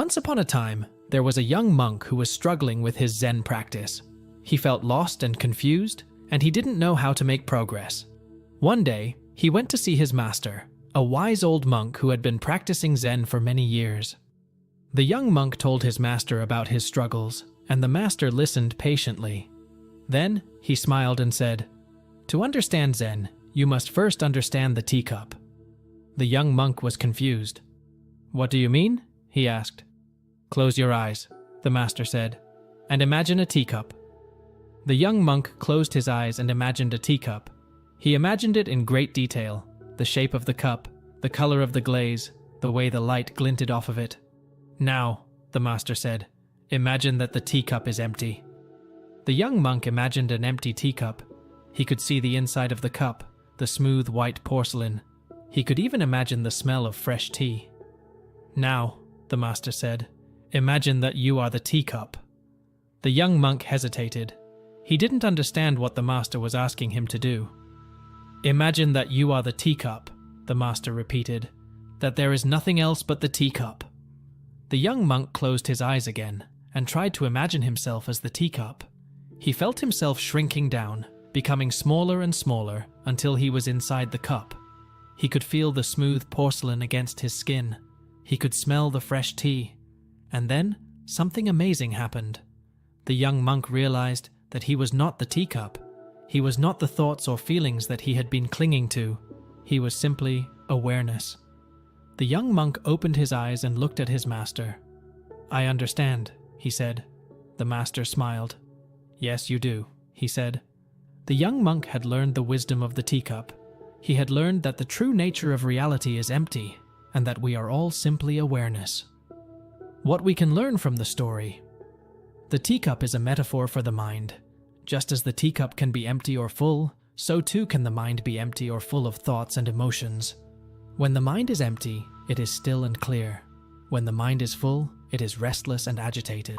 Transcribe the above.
Once upon a time, there was a young monk who was struggling with his Zen practice. He felt lost and confused, and he didn't know how to make progress. One day, he went to see his master, a wise old monk who had been practicing Zen for many years. The young monk told his master about his struggles, and the master listened patiently. Then, he smiled and said, "To understand Zen, you must first understand the teacup." The young monk was confused. "What do you mean?" he asked. "Close your eyes," the master said, "and imagine a teacup." The young monk closed his eyes and imagined a teacup. He imagined it in great detail, the shape of the cup, the color of the glaze, the way the light glinted off of it. "Now," the master said, "imagine that the teacup is empty." The young monk imagined an empty teacup. He could see the inside of the cup, the smooth white porcelain. He could even imagine the smell of fresh tea. "Now," the master said, "imagine that you are the teacup." The young monk hesitated. He didn't understand what the master was asking him to do. "Imagine that you are the teacup," the master repeated, "that there is nothing else but the teacup." The young monk closed his eyes again and tried to imagine himself as the teacup. He felt himself shrinking down, becoming smaller and smaller until he was inside the cup. He could feel the smooth porcelain against his skin. He could smell the fresh tea. And then something amazing happened. The young monk realized that he was not the teacup. He was not the thoughts or feelings that he had been clinging to. He was simply awareness. The young monk opened his eyes and looked at his master. "I understand," he said. The master smiled. "Yes, you do," he said. The young monk had learned the wisdom of the teacup. He had learned that the true nature of reality is empty, and that we are all simply awareness. What we can learn from the story. The teacup is a metaphor for the mind. Just as the teacup can be empty or full, so too can the mind be empty or full of thoughts and emotions. When the mind is empty, it is still and clear. When the mind is full, it is restless and agitated.